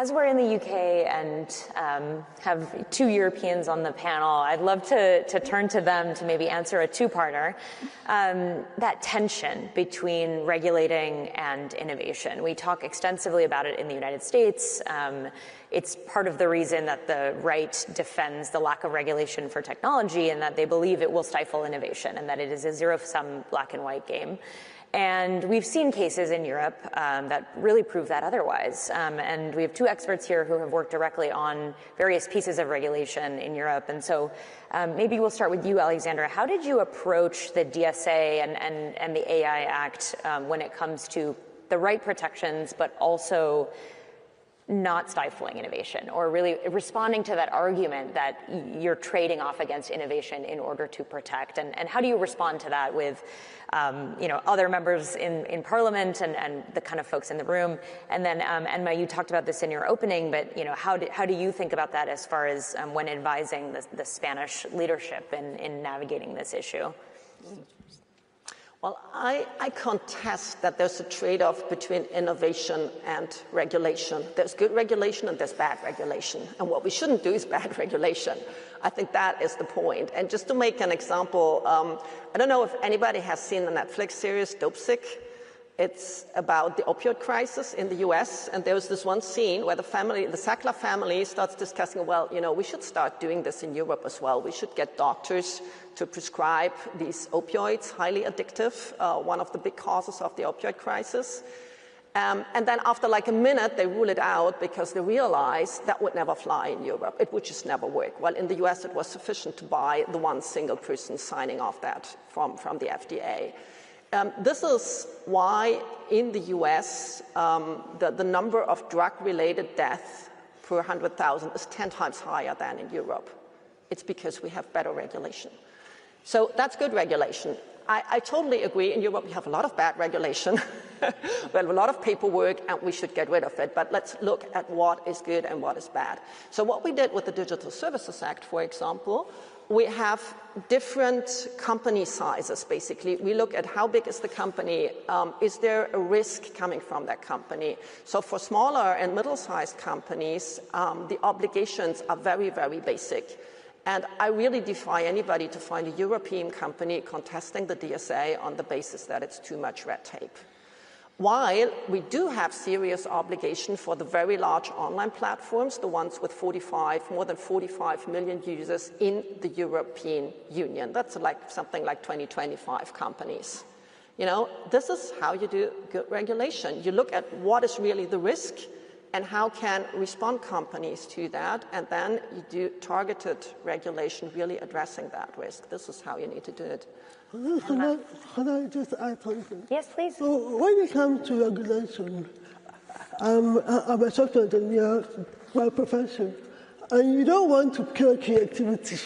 As we're in the UK and have two Europeans on the panel, I'd love to turn to them to maybe answer a two-parter. That tension between regulating and innovation. We talk extensively about it in the United States. It's part of the reason that the right defends the lack of regulation for technology, and that they believe it will stifle innovation and that it is a zero-sum black and white game. And we've seen cases in Europe that really prove that otherwise. And we have two experts here who have worked directly on various pieces of regulation in Europe. And so maybe we'll start with you, Alexandra. How did you approach the DSA and the AI Act when it comes to the right protections, but also not stifling innovation, or really responding to that argument that you're trading off against innovation in order to protect? And how do you respond to that with other members in Parliament and the kind of folks in the room? And then, Emma, you talked about this in your opening, but how do you think about that as far as when advising the Spanish leadership in navigating this issue? Well, I contest that there's a trade-off between innovation and regulation. There's good regulation and there's bad regulation. And what we shouldn't do is bad regulation. I think that is the point. And just to make an example, I don't know if anybody has seen the Netflix series Dopesick. It's about the opioid crisis in the US. And there was this one scene where the Sackler family starts discussing, well, we should start doing this in Europe as well. We should get doctors to prescribe these opioids, highly addictive, one of the big causes of the opioid crisis. And then after like a minute, they rule it out because they realize that would never fly in Europe. It would just never work. Well, in the US, it was sufficient to buy the one single person signing off that from the FDA. This is why in the US, the number of drug-related deaths per 100,000 is 10 times higher than in Europe. It's because we have better regulation. So that's good regulation. I totally agree. In Europe, we have a lot of bad regulation. We have a lot of paperwork, and we should get rid of it. But let's look at what is good and what is bad. So what we did with the Digital Services Act, for example, we have different company sizes, basically. We look at how big is the company, is there a risk coming from that company? So for smaller and middle-sized companies, the obligations are very, very basic. And I really defy anybody to find a European company contesting the DSA on the basis that it's too much red tape. While we do have serious obligation for the very large online platforms, the ones with more than 45 million users in the European Union. That's like something like 20-25 companies. This is how you do good regulation. You look at what is really the risk and how can respond companies to that, and then you do targeted regulation really addressing that risk. This is how you need to do it. Can I just add something? Yes, please. So when it comes to regulation, I'm a software engineer by profession, and you don't want to kill creativity.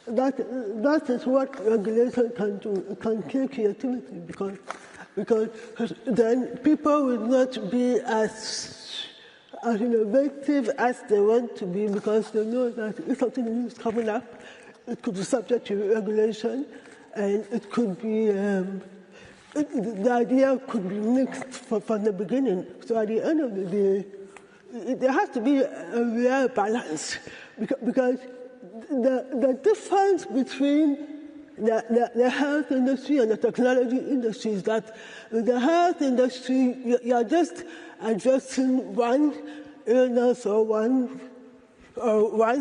That is what regulation can do. It can kill creativity because then people will not be as innovative as they want to be, because they know that if something new is coming up, it could be subject to regulation, and it could be, the idea could be mixed from the beginning. So at the end of the day, there has to be a real balance, because the difference between the health industry and the technology industry is that with the health industry, you're just addressing one illness or one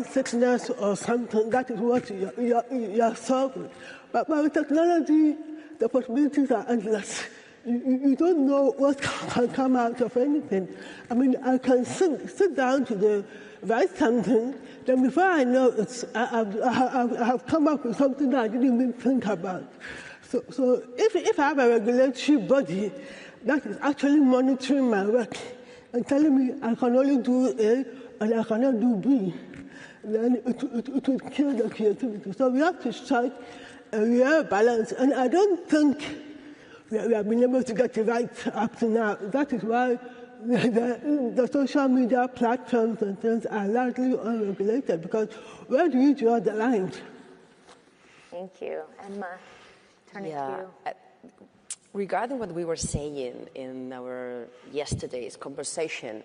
sickness or something. That is what you're solving. But with technology, the possibilities are endless. You don't know what can come out of anything. I mean, I can sit down to write something, then before I know I have come up with something that I didn't even think about. So if I have a regulatory body that is actually monitoring my work and telling me I can only do A and I cannot do B, then it would kill the creativity. So we have to strike a real balance. And I don't think we have been able to get it right up to now. That is why the social media platforms and things are largely unregulated, because where do you draw the line? Thank you. Emma, turn it to you. Regarding what we were saying in our yesterday's conversation,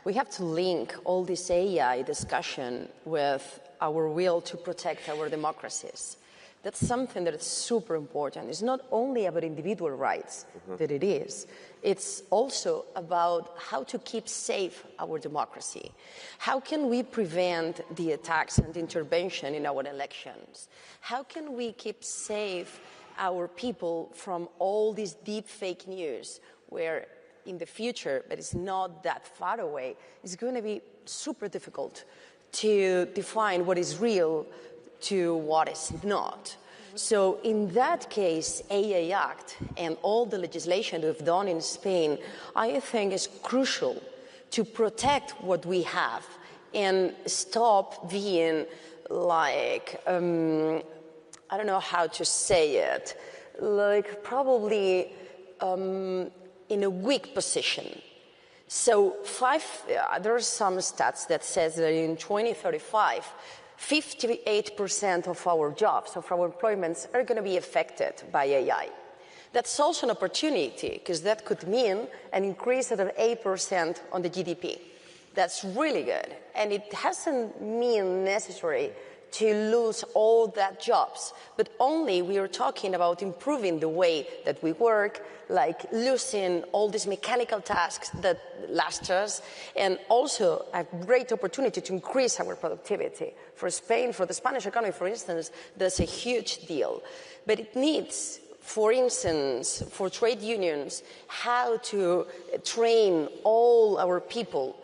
we have to link all this AI discussion with our will to protect our democracies. That's something that is super important. It's not only about individual rights that it is. It's also about how to keep safe our democracy. How can we prevent the attacks and intervention in our elections? How can we keep safe our people from all this deep fake news where in the future, but it's not that far away, it's going to be super difficult to define what is real to what is not. So in that case, AI Act and all the legislation we've done in Spain, I think is crucial to protect what we have and stop being like, I don't know how to say it, like probably in a weak position. So there are some stats that says that in 2035, 58% of our jobs, of our employments, are going to be affected by AI. That's also an opportunity, because that could mean an increase of 8% on the GDP. That's really good. And it hasn't mean necessary to lose all that jobs, but only we are talking about improving the way that we work, like losing all these mechanical tasks that last us, and also a great opportunity to increase our productivity. For Spain, for the Spanish economy, for instance, that's a huge deal. But it needs, for instance, for trade unions, how to train all our people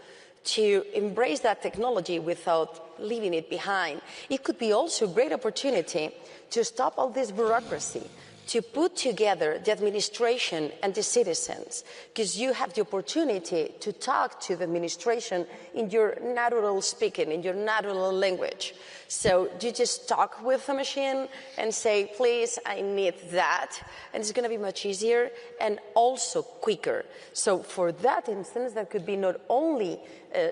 to embrace that technology without leaving it behind. It could be also a great opportunity to stop all this bureaucracy, to put together the administration and the citizens, because you have the opportunity to talk to the administration in your natural speaking, in your natural language. So you just talk with the machine and say, please, I need that. And it's going to be much easier and also quicker. So for that instance, that could be not only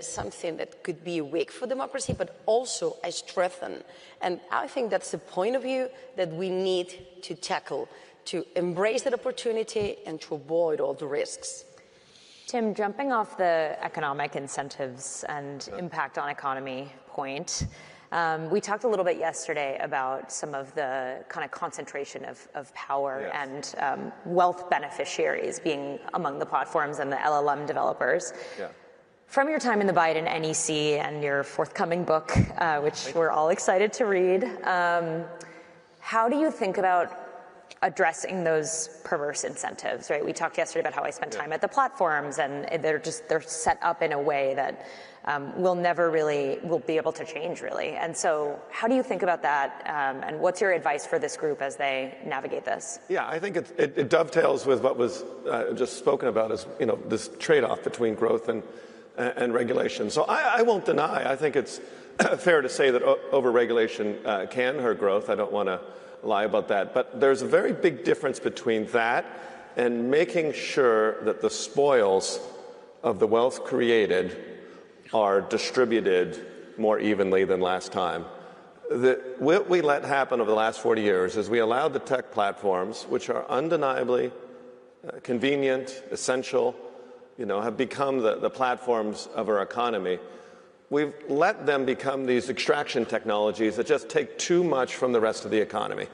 something that could be weak for democracy, but also a strengthen. And I think that's the point of view that we need to tackle, to embrace that opportunity and to avoid all the risks. Tim, jumping off the economic incentives and impact on economy point, we talked a little bit yesterday about some of the kind of concentration of power and wealth beneficiaries being among the platforms and the LLM developers. Yeah. From your time in the Biden NEC and your forthcoming book, which we're all excited to read, how do you think about addressing those perverse incentives, right? We talked yesterday about how I spent time at the platforms, and they're set up in a way that will be able to change, really. And so how do you think about that, and what's your advice for this group as they navigate this? Yeah, I think it dovetails with what was just spoken about as, this trade-off between growth and regulation. So I won't deny, I think it's fair to say that over-regulation can hurt growth. I don't want to lie about that. But there's a very big difference between that and making sure that the spoils of the wealth created are distributed more evenly than last time. What we let happen over the last 40 years is we allowed the tech platforms, which are undeniably convenient, essential, have become the platforms of our economy. We've let them become these extraction technologies that just take too much from the rest of the economy.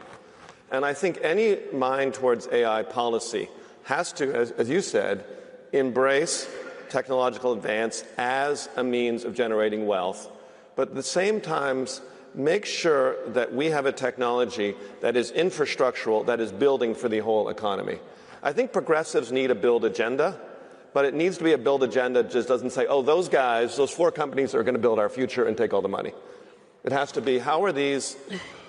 And I think any mind towards AI policy has to, as you said, embrace technological advance as a means of generating wealth, but at the same time, make sure that we have a technology that is infrastructural, that is building for the whole economy. I think progressives need a build agenda, but it needs to be a build agenda that just doesn't say, oh, those guys, those 4 companies are going to build our future and take all the money. It has to be, how are these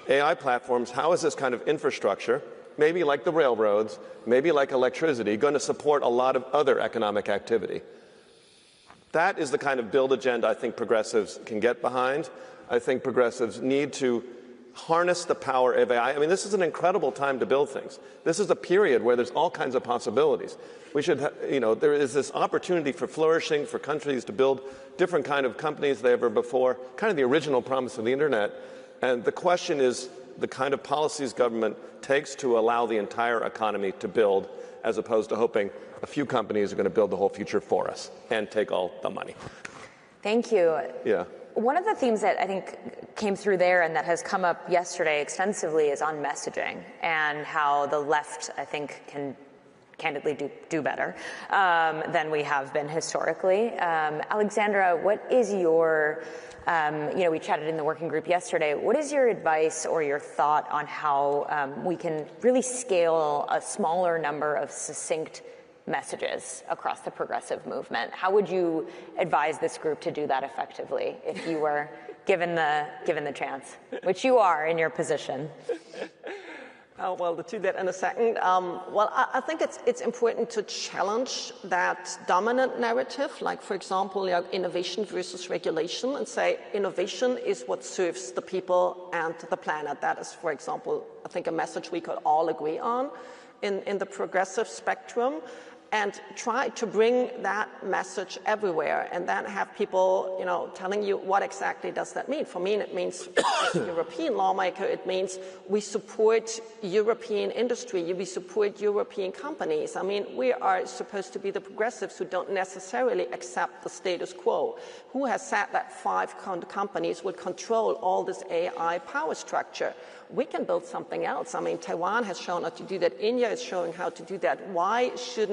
AI platforms, how is this kind of infrastructure, maybe like the railroads, maybe like electricity, going to support a lot of other economic activity? That is the kind of build agenda I think progressives can get behind. I think progressives need to harness the power of AI. I mean, this is an incredible time to build things. This is a period where there's all kinds of possibilities. We should, there is this opportunity for flourishing, for countries to build different kind of companies than ever before, kind of the original promise of the internet. And the question is the kind of policies government takes to allow the entire economy to build, as opposed to hoping a few companies are going to build the whole future for us and take all the money. Thank you. Yeah. One of the themes that I think came through there and that has come up yesterday extensively is on messaging and how the left, I think, can candidly do better than we have been historically. Alexandra, what is your, we chatted in the working group yesterday, what is your advice or your thought on how we can really scale a smaller number of succinct messages across the progressive movement? How would you advise this group to do that effectively if you were given the chance, which you are in your position? Well, to do that in a second. I think it's important to challenge that dominant narrative, like, for example, innovation versus regulation, and say innovation is what serves the people and the planet. That is, for example, I think a message we could all agree on in the progressive spectrum. And try to bring that message everywhere, and then have people, telling you what exactly does that mean. For me, it means, as a European lawmaker, it means we support European industry, we support European companies. I mean, we are supposed to be the progressives who don't necessarily accept the status quo. Who has said that 5 companies would control all this AI power structure? We can build something else. I mean, Taiwan has shown how to do that. India is showing how to do that. Why shouldn't